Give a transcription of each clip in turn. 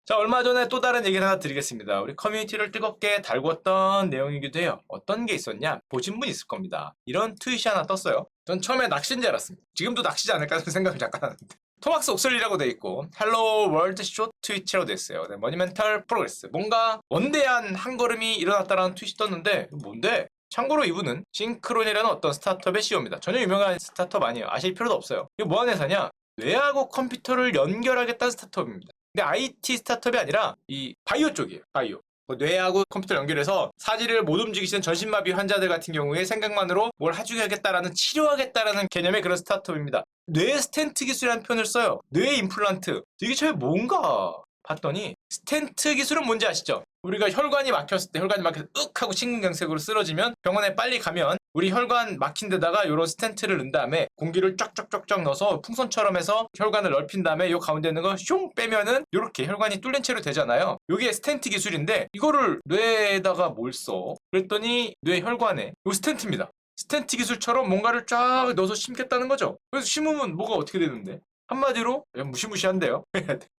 자, 얼마 전에 또 다른 얘기를 하나 드리겠습니다. 우리 커뮤니티를 뜨겁게 달궜던 내용이기도 해요. 어떤 게 있었냐? 보신 분 있을 겁니다. 이런 트윗이 하나 떴어요. 전 처음에 낚시인 줄 알았습니다. 지금도 낚시지 않을까 하는 생각을 잠깐 하는데. 토막스 옥슬리라고 돼 있고 헬로 월드 쇼 트위치로 돼 있어요. 네, 머니멘탈 프로그레스. 뭔가 원대한 한 걸음이 일어났다라는 트윗이 떴는데 뭔데? 참고로 이분은 싱크론이라는 어떤 스타트업의 CEO입니다. 전혀 유명한 스타트업 아니에요. 아실 필요도 없어요. 이거 뭐 하는 회사냐? 뇌하고 컴퓨터를 연결하겠다는 스타트업입니다. 근데 IT 스타트업이 아니라 이 바이오 쪽이에요. 바이오. 뇌하고 컴퓨터를 연결해서 사지를 못 움직이시는 전신마비 환자들 같은 경우에 생각만으로 뭘 해주겠다라는, 치료하겠다라는 개념의 그런 스타트업입니다. 뇌 스텐트 기술이라는 표현을 써요. 뇌 임플란트. 이게 처음에 뭔가 봤더니 스텐트 기술은 뭔지 아시죠? 우리가 혈관이 막혔을 때 혈관이 막혀서 윽 하고 심근경색으로 쓰러지면 병원에 빨리 가면 우리 혈관 막힌 데다가 요런 스텐트를 넣은 다음에 공기를 쫙쫙쫙쫙 넣어서 풍선처럼 해서 혈관을 넓힌 다음에 요 가운데 있는 거 슝 빼면은 요렇게 혈관이 뚫린 채로 되잖아요. 요게 스텐트 기술인데 이거를 뇌에다가 뭘 써? 그랬더니 뇌 혈관에 요 스텐트입니다. 스텐트 기술처럼 뭔가를 쫙 넣어서 심겠다는 거죠. 그래서 심으면 뭐가 어떻게 되는데? 한마디로 무시무시한데요.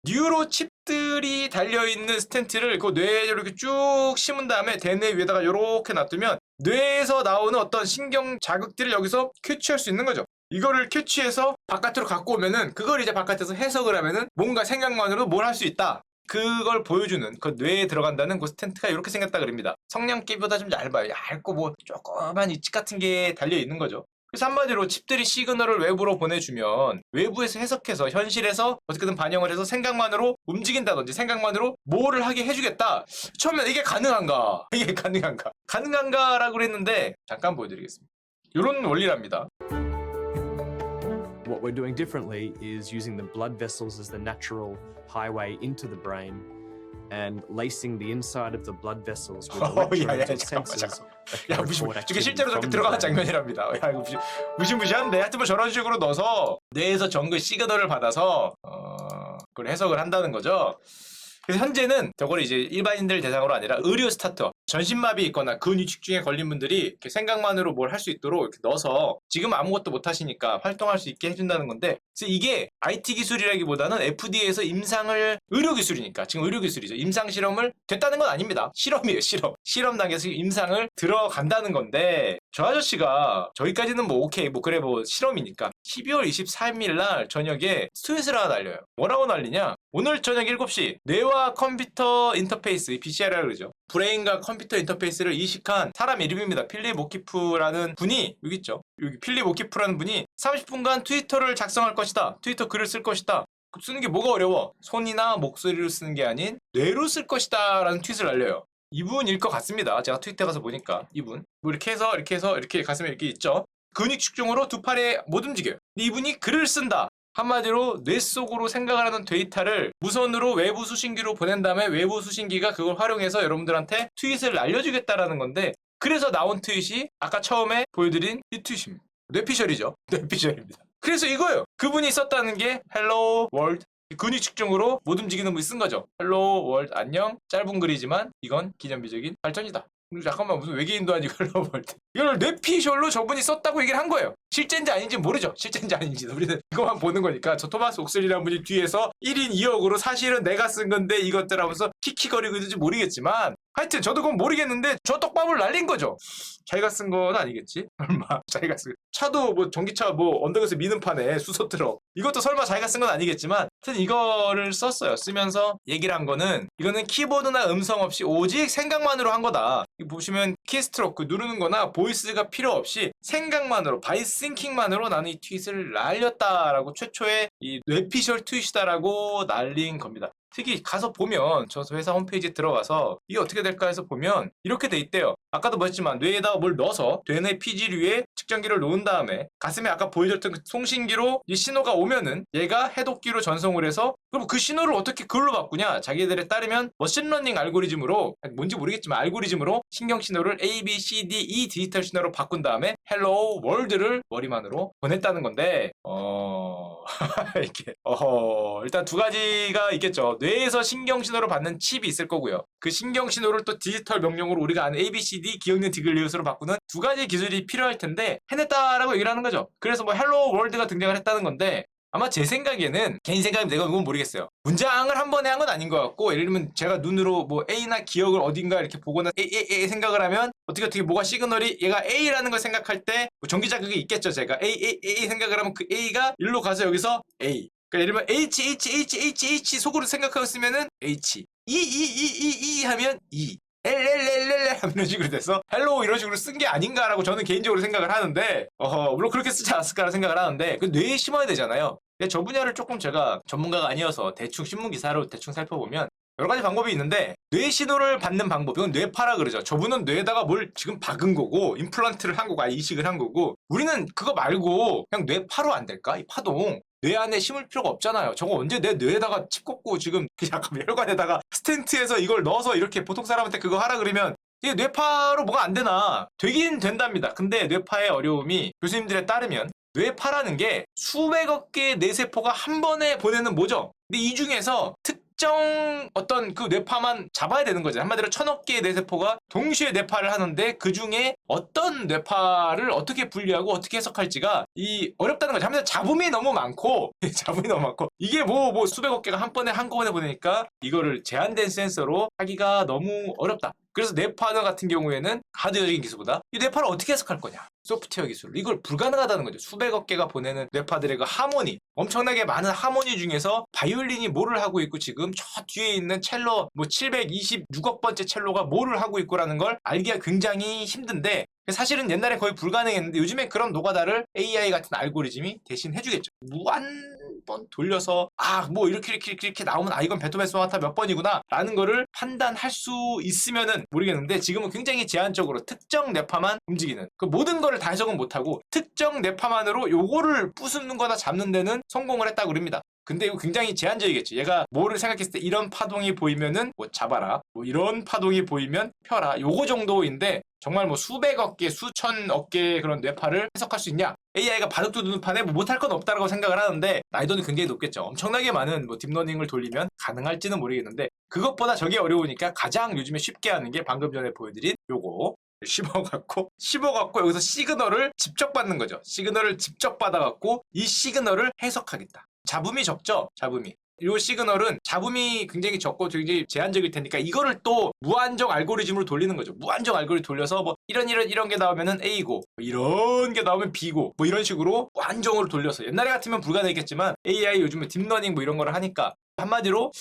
뉴로 칩들이 달려있는 스텐트를 그 뇌에 이렇게 쭉 심은 다음에 대뇌 위에다가 이렇게 놔두면 뇌에서 나오는 어떤 신경 자극들을 여기서 캐치할 수 있는 거죠. 이거를 캐치해서 바깥으로 갖고 오면은 그걸 이제 바깥에서 해석을 하면은 뭔가 생각만으로도 뭘 할 수 있다. 그걸 보여주는 그 뇌에 들어간다는 그 스텐트가 이렇게 생겼다 그럽니다. 성냥개보다 좀 얇아요. 얇고 뭐 조그만 이치 같은 게 달려 있는 거죠. 그래서 한마디로 칩들이 시그널을 외부로 보내주면 외부에서 해석해서 현실에서 어떻게든 반영을 해서 생각만으로 움직인다든지 생각만으로 뭐를 하게 해주겠다. 처음에 이게 가능한가? 이게 가능한가? 가능한가라고 그랬는데 잠깐 보여드리겠습니다. 이런 원리랍니다. What we're doing differently is using the blood vessels as the natural highway into the brain and lacing the inside of the blood vessels with electrodes or sensors. 야, 이게 실제로 저렇게 들어가는 장면이랍니다. 야, 이거 무시무시한데? 하여튼 뭐 저런 식으로 넣어서 뇌에서 전그 시그널을 받아서 그걸 해석을 한다는 거죠. 그래서 현재는 저걸 이제 일반인들 대상으로 아니라 의료 스타트업, 전신마비 있거나 근위축증에 걸린 분들이 이렇게 생각만으로 뭘 할 수 있도록 이렇게 넣어서 지금 아무것도 못 하시니까 활동할 수 있게 해준다는 건데, 그래서 이게 IT 기술이라기보다는 FDA에서 임상을, 의료 기술이니까 지금 의료 기술이죠. 임상 실험을 됐다는 건 아닙니다. 실험이에요, 실험. 실험 단계에서 임상을 들어간다는 건데, 저 아저씨가 저기까지는 뭐 오케이, 뭐 그래 뭐 실험이니까 12월 23일 날 저녁에 트윗을 하나 날려요. 뭐라고 날리냐? 오늘 저녁 7시 뇌와 컴퓨터 인터페이스, BCI라고 그러죠. 브레인과 컴퓨터 인터페이스를 이식한 사람 이름입니다. 필립 오키프라는 분이, 여기 있죠. 여기 필립 오키프라는 분이 30분간 트위터를 작성할 것이다. 트위터 글을 쓸 것이다. 쓰는 게 뭐가 어려워? 손이나 목소리로 쓰는 게 아닌 뇌로 쓸 것이다 라는 트윗을 날려요. 이분일 것 같습니다. 제가 트위터에 가서 보니까 이분 뭐 이렇게 해서 이렇게 가슴에 이렇게 있죠. 근육 축중으로 두 팔에 못 움직여요. 근데 이분이 글을 쓴다. 한마디로 뇌 속으로 생각을 하는 데이터를 무선으로 외부 수신기로 보낸 다음에 외부 수신기가 그걸 활용해서 여러분들한테 트윗을 날려주겠다라는 건데, 그래서 나온 트윗이 아까 처음에 보여드린 이 트윗입니다. 뇌피셜이죠. 뇌피셜입니다. 그래서 이거예요. 그분이 썼다는 게 헬로 월드, 근육 측정으로 못 움직이는 분이 쓴 거죠. 헬로 월드 안녕. 짧은 글이지만 이건 기념비적인 발전이다. 잠깐만, 무슨 외계인도 아니고 헬로 월드. 이걸 뇌피셜로 저분이 썼다고 얘기를 한 거예요. 실제인지 아닌지 모르죠. 실제인지 아닌지 우리는 이거만 보는 거니까. 저 토마스 옥슬리라는 분이 뒤에서 1인 2역으로 사실은 내가 쓴 건데 이것들 하면서 킥킥거리고 있는지 모르겠지만, 하여튼 저도 그건 모르겠는데 저 떡밥을 날린 거죠. 자기가 쓴 건 아니겠지? 설마 자기가 쓴 차도 뭐 전기차 뭐 언덕에서 미는 판에 수소 트럭, 이것도 설마 자기가 쓴 건 아니겠지만 하여튼 이거를 썼어요. 쓰면서 얘기를 한 거는, 이거는 키보드나 음성 없이 오직 생각만으로 한 거다. 보시면 키스트로크 누르는 거나 보이스가 필요 없이 생각만으로, 바이싱킹만으로 나는 이 트윗을 날렸다라고, 최초의 이 뇌피셜 트윗이다라고 날린 겁니다. 특히 가서 보면, 저 회사 홈페이지에 들어가서 이게 어떻게 될까 해서 보면 이렇게 돼 있대요. 아까도 보였지만 뇌에다가 뭘 넣어서 뇌내 피질 위에 측정기를 놓은 다음에 가슴에 아까 보여줬던 그 송신기로 이 신호가 오면은 얘가 해독기로 전송을 해서, 그럼 그 신호를 어떻게 글로 바꾸냐? 자기들에 따르면 머신러닝 알고리즘으로, 뭔지 모르겠지만 알고리즘으로 신경 신호를 A, B, C, D, E 디지털 신호로 바꾼 다음에 헬로 월드를 머리만으로 보냈다는 건데 이렇게 일단 두 가지가 있겠죠. 뇌에서 신경신호를 받는 칩이 있을 거고요. 그 신경신호를 또 디지털 명령으로 우리가 아는 ABCD 기억력 디글리우스로 바꾸는 두 가지 기술이 필요할 텐데 해냈다라고 얘기를 하는 거죠. 그래서 뭐 헬로 월드가 등장을 했다는 건데 아마 제 생각에는 개인 생각인데 내가 이건 모르겠어요. 문장을 한 번에 한 건 아닌 것 같고 예를 들면 제가 눈으로 뭐 A나 기억을 어딘가 이렇게 보거나 A 생각을 하면 어떻게 뭐가 시그널이 얘가 A라는 걸 생각할 때 뭐 전기 자극이 있겠죠. 제가 A 생각을 하면 그 A가 일로 가서 여기서 A 그러니까 예를 들면 H 속으로 생각하고 있으면은 H E 하면 E 렐렐렐렐 이런 식으로 돼서 헬로 이런 식으로 쓴 게 아닌가라고 저는 개인적으로 생각을 하는데 물론 그렇게 쓰지 않았을까라는 생각을 하는데 그 뇌에 심어야 되잖아요. 근데 저 분야를 조금 제가 전문가가 아니어서 대충 신문 기사로 대충 살펴보면 여러 가지 방법이 있는데 뇌 신호를 받는 방법 이건 뇌파라 그러죠. 저분은 뇌에다가 뭘 지금 박은 거고 임플란트를 한 거고 이식을 한 거고 우리는 그거 말고 그냥 뇌파로 안 될까? 이 파동 뇌 안에 심을 필요가 없잖아요. 저거 언제 내 뇌에다가 칩 꽂고 지금 약간 혈관에다가 스텐트에서 이걸 넣어서 이렇게 보통 사람한테 그거 하라 그러면 이게 뇌파로 뭐가 안 되나? 되긴 된답니다. 근데 뇌파의 어려움이 교수님들에 따르면 뇌파라는 게 수백억 개의 뇌세포가 한 번에 보내는 뭐죠? 근데 이 중에서 특정 어떤 그 뇌파만 잡아야 되는 거죠. 한마디로 1000억 개의 뇌세포가 동시에 뇌파를 하는데 그 중에 어떤 뇌파를 어떻게 분리하고 어떻게 해석할지가 어렵다는 거죠. 한마디로 잡음이 너무 많고 이게 뭐 수백억 개가 한꺼번에 보내니까 이거를 제한된 센서로 하기가 너무 어렵다. 그래서 뇌파 같은 경우에는 하드웨어적인 기술보다 이 뇌파를 어떻게 해석할 거냐 소프트웨어 기술 이걸 불가능하다는 거죠. 수백억 개가 보내는 뇌파들의 그 하모니 엄청나게 많은 하모니 중에서 바이올린이 뭐를 하고 있고 지금 저 뒤에 있는 첼로 뭐 726억 번째 첼로가 뭐를 하고 있고라는 걸 알기가 굉장히 힘든데 사실은 옛날에 거의 불가능했는데 요즘에 그런 노가다를 AI 같은 알고리즘이 대신 해주겠죠. 무한 번 돌려서 뭐 이렇게 나오면 이건 베토벤 소나타 몇 번이구나 라는 거를 판단할 수 있으면은 모르겠는데 지금은 굉장히 제한적으로 특정 뇌파만 움직이는 그 모든 거를 다 해석은 못하고 특정 뇌파만으로 요거를 부수는 거나 잡는 데는 성공을 했다고 그럽니다. 근데 이거 굉장히 제한적이겠죠. 얘가 뭐를 생각했을 때 이런 파동이 보이면은 뭐 잡아라. 뭐 이런 파동이 보이면 펴라. 요거 정도인데 정말 뭐 수백억 개, 수천억 개의 그런 뇌파를 해석할 수 있냐? AI가 바둑 두는 판에 뭐 못할 건 없다라고 생각을 하는데 난이도는 굉장히 높겠죠. 엄청나게 많은 뭐 딥러닝을 돌리면 가능할지는 모르겠는데 그것보다 저게 어려우니까 가장 요즘에 쉽게 하는 게 방금 전에 보여드린 요거 씹어갖고 여기서 시그널을 직접 받는 거죠. 시그널을 직접 받아갖고 이 시그널을 해석하겠다. 잡음이 적죠? 잡음이. 이 시그널은 잡음이 굉장히 적고 굉장히 제한적일 테니까 이거를 또 무한정 알고리즘으로 돌리는 거죠. 무한정 알고리즘 돌려서 뭐 이런 게 나오면은 A고 뭐 이런 게 나오면 B고 뭐 이런 식으로 무한정으로 돌려서 옛날에 같으면 불가능했겠지만 AI 요즘에 딥러닝 뭐 이런 거를 하니까 한마디로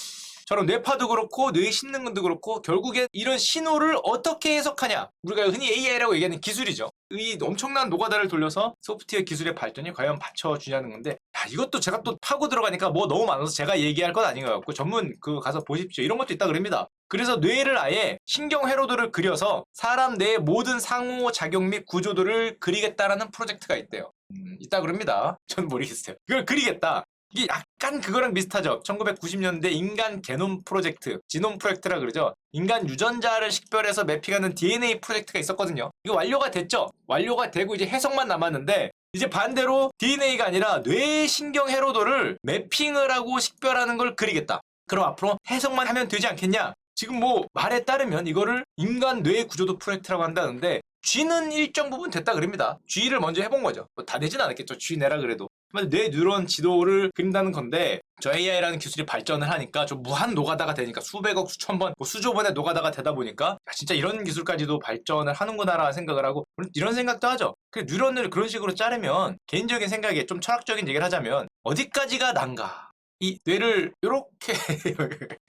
저런 뇌파도 그렇고 뇌에 심는 것도 그렇고 결국에 이런 신호를 어떻게 해석하냐 우리가 흔히 AI라고 얘기하는 기술이죠. 이 엄청난 노가다를 돌려서 소프트웨어 기술의 발전이 과연 받쳐주냐는 건데 이것도 제가 또 파고 들어가니까 뭐 너무 많아서 제가 얘기할 건 아닌 것 같고 전문 가서 보십시오. 이런 것도 있다 그럽니다. 그래서 뇌를 아예 신경 회로도를 그려서 사람 뇌의 모든 상호작용 및 구조도를 그리겠다라는 프로젝트가 있대요. 있다 그럽니다. 전 모르겠어요. 이걸 그리겠다. 이게 약간 그거랑 비슷하죠. 1990년대 인간 게놈 프로젝트, 지놈 프로젝트라 그러죠. 인간 유전자를 식별해서 매핑하는 DNA 프로젝트가 있었거든요. 이거 완료가 됐죠. 완료가 되고 이제 해석만 남았는데 이제 반대로 DNA가 아니라 뇌 신경 회로도를 매핑을 하고 식별하는 걸 그리겠다. 그럼 앞으로 해석만 하면 되지 않겠냐? 지금 뭐 말에 따르면 이거를 인간 뇌 구조도 프로젝트라고 한다는데 G는 일정 부분 됐다 그럽니다. G를 먼저 해본 거죠. 뭐 다 되진 않았겠죠. G 내라 그래도. 뇌 뉴런 지도를 그린다는 건데 저 AI라는 기술이 발전을 하니까 좀 무한 노가다가 되니까 수백억 수천 번 뭐 수조 번의 노가다가 되다 보니까 진짜 이런 기술까지도 발전을 하는구나라는 생각을 하고 이런 생각도 하죠. 그 뉴런을 그런 식으로 자르면 개인적인 생각에 좀 철학적인 얘기를 하자면 어디까지가 난가? 이 뇌를 요렇게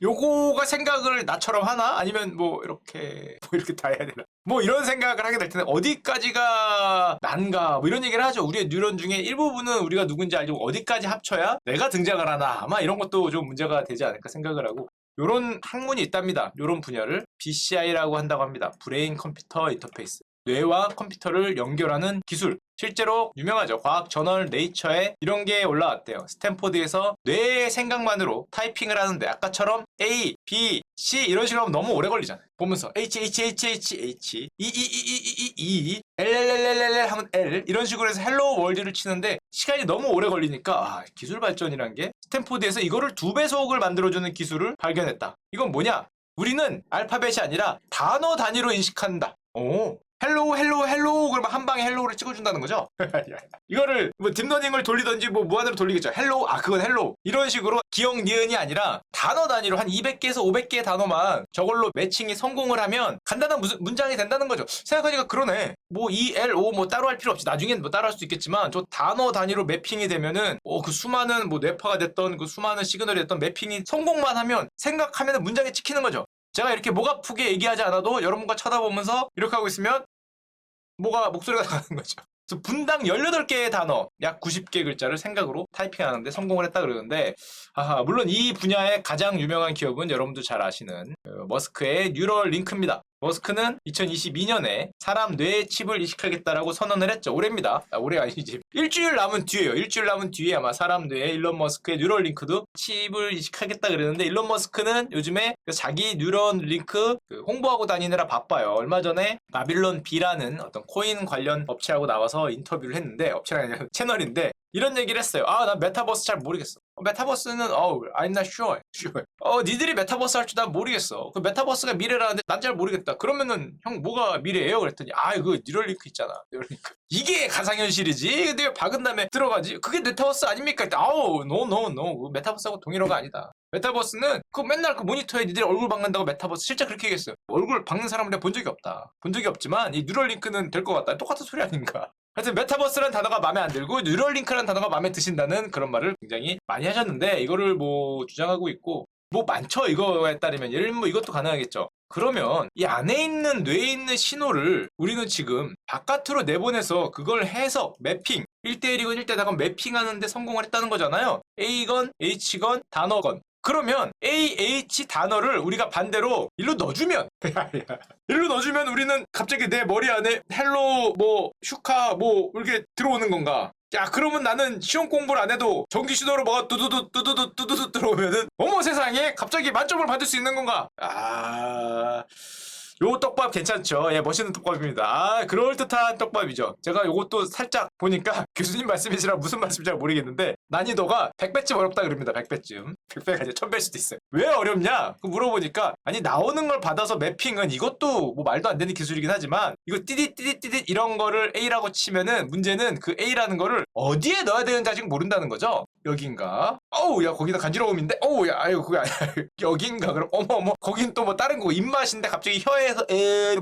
요거가 생각을 나처럼 하나? 아니면 뭐 이렇게 다 해야 되나? 뭐 이런 생각을 하게 될 텐데 어디까지가 난가? 뭐 이런 얘기를 하죠. 우리의 뉴런 중에 일부분은 우리가 누군지 알고 어디까지 합쳐야 내가 등장을 하나? 아마 이런 것도 좀 문제가 되지 않을까 생각을 하고 요런 학문이 있답니다. 요런 분야를 BCI라고 한다고 합니다. 브레인 컴퓨터 인터페이스. 뇌와 컴퓨터를 연결하는 기술. 실제로 유명하죠. 과학 저널 네이처에 이런 게 올라왔대요. 스탠포드에서 뇌의 생각만으로 타이핑을 하는데 아까처럼 A, B, C 이런 식으로 하면 너무 오래 걸리잖아요. 보면서 H, H, H, H, H, E, E, E, E, E, E, L, L, L, LLL 하면 L 이런 식으로 해서 헬로 월드를 치는데 시간이 너무 오래 걸리니까 기술 발전이란 게 스탠포드에서 이거를 2배속을 만들어주는 기술을 발견했다. 이건 뭐냐? 우리는 알파벳이 아니라 단어 단위로 인식한다. 오. 헬로우 헬로우 헬로우 그러면 한 방에 헬로우를 찍어준다는 거죠. 이거를 뭐 딥러닝을 돌리든지 뭐 무한으로 돌리겠죠. 헬로우 그건 헬로우 이런 식으로 기억 니은이 아니라 단어 단위로 한 200개에서 500개의 단어만 저걸로 매칭이 성공을 하면 간단한 문장이 된다는 거죠. 생각하니까 그러네. 뭐 E, L, O 뭐 따로 할 필요 없이 나중엔 뭐 따로 할 수 있겠지만 저 단어 단위로 매핑이 되면은 그 수많은 뭐 뇌파가 됐던 그 수많은 시그널이 됐던 매핑이 성공만 하면 생각하면 문장이 찍히는 거죠. 제가 이렇게 목 아프게 얘기하지 않아도 여러분과 쳐다보면서 이렇게 하고 있으면 목소리가 나가는 거죠. 그래서 분당 18개의 단어, 약 90개 글자를 생각으로 타이핑하는데 성공을 했다 그러는데, 물론 이 분야의 가장 유명한 기업은 여러분도 잘 아시는 머스크의 뉴럴링크입니다. 머스크는 2022년에 사람 뇌에 칩을 이식하겠다라고 선언을 했죠. 올해입니다. 올해 아니지. 일주일 남은 뒤에요. 일주일 남은 뒤에 아마 사람 뇌에 일론 머스크의 뉴럴링크도 칩을 이식하겠다 그러는데 일론 머스크는 요즘에 자기 뉴럴링크 홍보하고 다니느라 바빠요. 얼마 전에 바빌론 B라는 어떤 코인 관련 업체하고 나와서 인터뷰를 했는데 업체가 아니라 채널인데 이런 얘기를 했어요. 난 메타버스 잘 모르겠어. 메타버스는 I'm not sure. 니들이 메타버스 할 줄 난 모르겠어. 그 메타버스가 미래라는데 난 잘 모르겠다. 그러면은 형 뭐가 미래예요? 그랬더니 그 뉴럴링크 있잖아. 뉴럴링크. 이게 가상현실이지. 근데 왜 박은 다음에 들어가지? 그게 메타버스 아닙니까? no. 메타버스하고 동일어가 아니다. 메타버스는 맨날 그 모니터에 니들이 얼굴 박는다고 메타버스 실제 그렇게 얘기했어요. 얼굴 박는 사람을 내가 본 적이 없다. 본 적이 없지만 이 뉴럴링크는 될 것 같다. 똑같은 소리 아닌가. 하여튼 메타버스라는 단어가 마음에 안 들고 뉴럴링크라는 단어가 마음에 드신다는 그런 말을 굉장히 많이 하셨는데 이거를 뭐 주장하고 있고 뭐 많죠. 이거에 따르면 예를 들면 뭐 이것도 가능하겠죠. 그러면 이 안에 있는 뇌에 있는 신호를 우리는 지금 바깥으로 내보내서 그걸 해석, 매핑 1대1이건 1대4건 매핑하는데 성공을 했다는 거잖아요. A건 H건 단어건 그러면 A, H 단어를 우리가 반대로 일로 넣어주면 일로 넣어주면 우리는 갑자기 내 머리 안에 헬로 뭐 슈카 뭐 이렇게 들어오는 건가? 야 그러면 나는 시험 공부를 안 해도 전기 신호로 뭐가 두두두 들어오면은 어머 세상에 갑자기 만점을 받을 수 있는 건가? 요 떡밥 괜찮죠? 예, 멋있는 떡밥입니다. 그럴듯한 떡밥이죠. 제가 요것도 살짝 보니까 교수님 말씀이시라 무슨 말씀인지 잘 모르겠는데 난이도가 100배쯤 어렵다 그럽니다. 100배쯤. 100배가 아니라 1000배일 수도 있어요. 왜 어렵냐? 물어보니까 아니 나오는 걸 받아서 매핑은 이것도 뭐 말도 안 되는 기술이긴 하지만 이거 띠딧 이런 거를 A라고 치면은 문제는 그 A라는 거를 어디에 넣어야 되는지 아직 모른다는 거죠. 여긴가? 야 거기다 간지러움인데? 야 아유 그게 아니야. 여긴가? 그럼 어머 거긴 또 뭐 다른 거고 입맛인데 갑자기 혀에서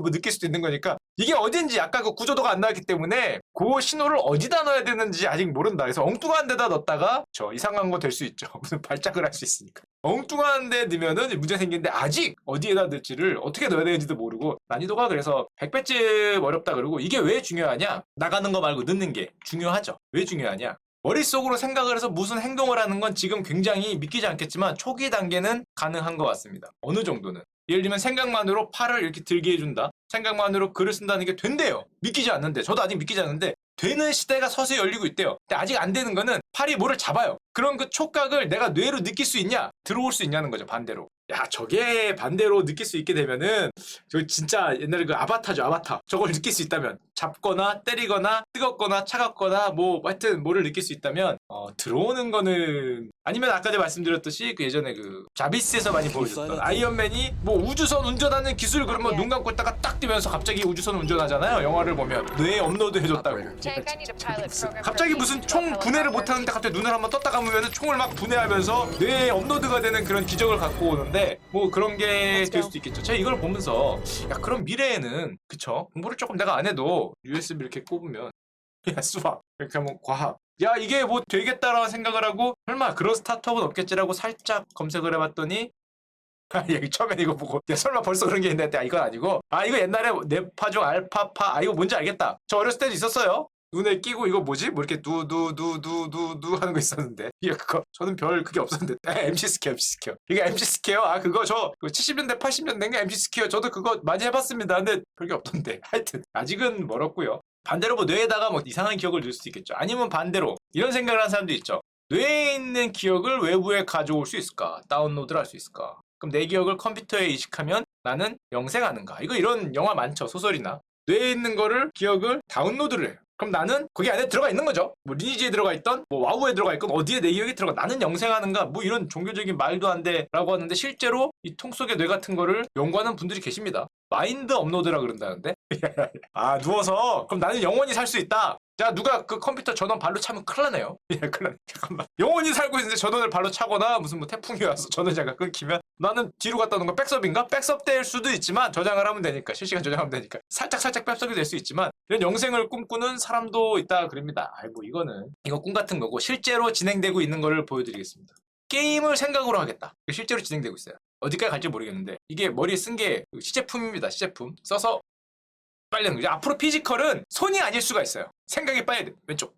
뭐 느낄 수도 있는 거니까 이게 어딘지 약간 그 구조도가 안 나왔기 때문에 그 신호를 어디다 넣어야 되는지 아직 모른다. 그래서 엉뚱한 데다 넣었다가 이상한 거 될 수 있죠. 무슨 발작을 할 수 있으니까. 엉뚱한 데 넣으면은 문제 생기는데 아직 어디에다 넣을지를 어떻게 넣어야 되는지도 모르고 난이도가 그래서 100배쯤 어렵다 그러고 이게 왜 중요하냐? 나가는 거 말고 넣는 게 중요하죠. 왜 중요하냐? 머릿속으로 생각을 해서 무슨 행동을 하는 건 지금 굉장히 믿기지 않겠지만 초기 단계는 가능한 것 같습니다. 어느 정도는. 예를 들면 생각만으로 팔을 이렇게 들게 해준다. 생각만으로 글을 쓴다는 게 된대요. 믿기지 않는데. 저도 아직 믿기지 않는데 되는 시대가 서서히 열리고 있대요. 근데 아직 안 되는 거는 팔이 뭐를 잡아요. 그런 그 촉각을 내가 뇌로 느낄 수 있냐? 들어올 수 있냐는 거죠. 반대로. 야 저게 반대로 느낄 수 있게 되면은 저 진짜 옛날에 그 아바타죠. 아바타. 저걸 느낄 수 있다면 잡거나 때리거나 뜨겁거나 차갑거나 뭐 하여튼 뭐를 느낄 수 있다면 들어오는 거는 아니면 아까 제가 말씀드렸듯이 그 예전에 그 자비스에서 많이 보여줬던 아이언맨이 뭐 우주선 운전하는 기술 그러면 눈 감고 있다가 딱 뜨면서 갑자기 우주선 운전하잖아요. 영화를 보면 뇌에 업로드 해줬다고. 갑자기 무슨 총 분해를 못하는데 갑자기 눈을 한번 떴다 감으면 총을 막 분해하면서 뇌에 업로드가 되는 그런 기적을 갖고 오는데 뭐 그런 게 될 수도 있겠죠. 제가 이걸 보면서 야 그럼 미래에는 그쵸 공부를 조금 내가 안 해도 USB 이렇게 꼽으면 야 수학 이렇게 하면 과학 야 이게 뭐 되겠다라는 생각을 하고 설마 그런 스타트업은 없겠지라고 살짝 검색을 해봤더니 여기 처음에 이거 보고 야 설마 벌써 그런 게 있는데 이건 아니고 이거 옛날에 네파 중 알파파 이거 뭔지 알겠다. 저 어렸을 때도 있었어요. 눈에 끼고 이거 뭐지? 뭐 이렇게 두두두두두두 하는 거 있었는데 이거 그거 저는 별 그게 없었는데 MC 스퀘어 이게 MC 스퀘어 그거 저 70년대 80년대인가 MC 스퀘어 저도 그거 많이 해봤습니다. 근데 별게 없던데 하여튼 아직은 멀었고요. 반대로 뭐 뇌에다가 뭐 이상한 기억을 넣을 수도 있겠죠. 아니면 반대로 이런 생각을 하는 사람도 있죠. 뇌에 있는 기억을 외부에 가져올 수 있을까? 다운로드를 할 수 있을까? 그럼 내 기억을 컴퓨터에 이식하면 나는 영생하는가? 이런 영화 많죠. 소설이나. 뇌에 있는 거를 기억을 다운로드를 해요. 그럼 나는 거기 안에 들어가 있는 거죠. 뭐 리니지에 들어가 있던 뭐 와우에 들어가 있건 어디에 내 기억이 들어가 나는 영생하는가 뭐 이런 종교적인 말도 안 돼라고 하는데 실제로 이 통 속의 뇌 같은 거를 연구하는 분들이 계십니다. 마인드 업로드라 그런다는데 아 누워서 그럼 나는 영원히 살 수 있다. 자 누가 그 컴퓨터 전원 발로 차면 큰일 나네요. 큰일 나네. 잠깐만. 영원히 살고 있는데 전원을 발로 차거나 무슨 뭐 태풍이 와서 전원자가 끊기면 나는 뒤로 갔다 오는 거 백섭인가? 백섭 될 수도 있지만 저장을 하면 되니까 실시간 저장하면 되니까 살짝 백섭이 될 수 있지만 이런 영생을 꿈꾸는 사람도 있다 그럽니다. 아이고 이거 꿈 같은 거고 실제로 진행되고 있는 거를 보여드리겠습니다. 게임을 생각으로 하겠다. 실제로 진행되고 있어요. 어디까지 갈지 모르겠는데 이게 머리에 쓴 게 시제품입니다. 시제품 써서 빨리 하는 거죠. 앞으로 피지컬은 손이 아닐 수가 있어요. 생각이 빨리 돼. 왼쪽.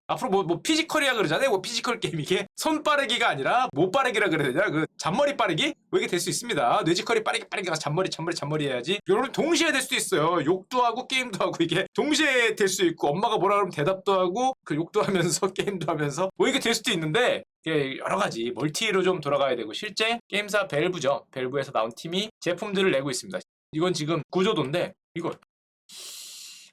앞으로 뭐 피지컬이라 그러잖아요. 뭐 피지컬 게임 이게 손 빠르기가 아니라 못 빠르기라 그래야 되냐? 그 잔머리 빠르기? 뭐 이게 될 수 있습니다. 뇌지컬이 빠르게 가서 잔머리 해야지. 여러분 동시에 될 수도 있어요. 욕도 하고 게임도 하고 이게 동시에 될 수 있고 엄마가 뭐라 그러면 대답도 하고 그 욕도 하면서 게임도 하면서 뭐 이게 될 수도 있는데 이게 여러 가지 멀티로 좀 돌아가야 되고 실제 게임사 벨브죠. 벨브에서 나온 팀이 제품들을 내고 있습니다. 이건 지금 구조도인데 이걸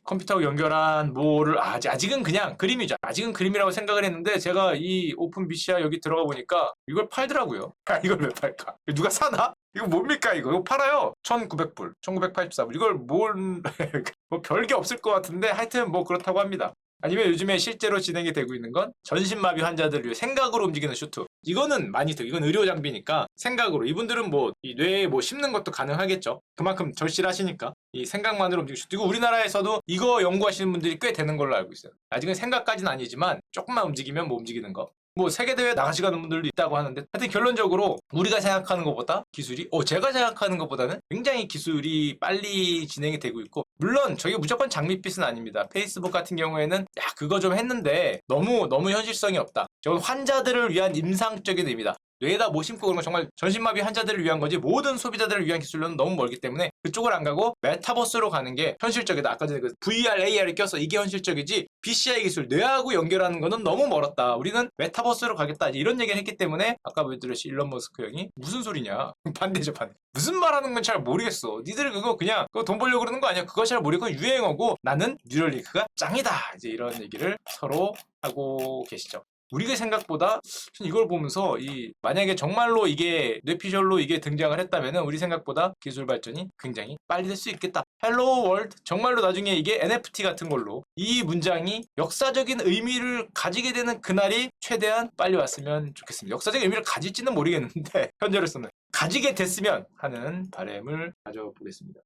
컴퓨터하고 연결한 뭐를 아직은 그냥 그림이죠. 아직은 그림이라고 생각을 했는데 제가 이 오픈 BCI 여기 들어가 보니까 이걸 팔더라고요. 이걸 왜 팔까? 누가 사나? 이거 뭡니까 이거 팔아요. 1900불, 1984불. 이걸 뭐 별게 없을 것 같은데 하여튼 뭐 그렇다고 합니다. 아니면 요즘에 실제로 진행이 되고 있는 건 전신마비 환자들을 위해 생각으로 움직이는 슈트. 이거는 많이 돼. 이건 의료 장비니까 생각으로. 이분들은 뭐 이 뇌에 뭐 심는 것도 가능하겠죠. 그만큼 절실하시니까 이 생각만으로 움직이는 슈트. 이거 우리나라에서도 이거 연구하시는 분들이 꽤 되는 걸로 알고 있어요. 아직은 생각까지는 아니지만 조금만 움직이면 뭐 움직이는 거. 뭐 세계대회 나가시는 분들도 있다고 하는데 하여튼 결론적으로 우리가 생각하는 것보다 기술이 제가 생각하는 것보다는 굉장히 기술이 빨리 진행이 되고 있고 물론 저게 무조건 장밋빛은 아닙니다. 페이스북 같은 경우에는 야 그거 좀 했는데 너무 현실성이 없다. 저건 환자들을 위한 임상적인 의미다. 뇌에다 못 심고 그런 건 정말 전신마비 환자들을 위한 거지 모든 소비자들을 위한 기술로는 너무 멀기 때문에 그쪽을 안 가고 메타버스로 가는 게 현실적이다. 아까 전에 그 VR, AR을 껴서 이게 현실적이지 BCI 기술 뇌하고 연결하는 거는 너무 멀었다. 우리는 메타버스로 가겠다. 이런 얘기를 했기 때문에 아까 보여드렸지 일론 머스크 형이 무슨 소리냐. 반대죠 반대. 무슨 말하는 건 잘 모르겠어. 니들 그거 그냥 그거 돈 벌려고 그러는 거 아니야. 그거 잘 모르고 유행어고 나는 뉴럴링크가 짱이다. 이제 이런 얘기를 서로 하고 계시죠. 우리가 생각보다 이걸 보면서 만약에 정말로 이게 뇌피셜로 이게 등장을 했다면은 우리 생각보다 기술 발전이 굉장히 빨리 될 수 있겠다. 헬로 월드 정말로 나중에 이게 NFT 같은 걸로 이 문장이 역사적인 의미를 가지게 되는 그날이 최대한 빨리 왔으면 좋겠습니다. 역사적인 의미를 가질지는 모르겠는데 현재로서는 가지게 됐으면 하는 바람을 가져보겠습니다.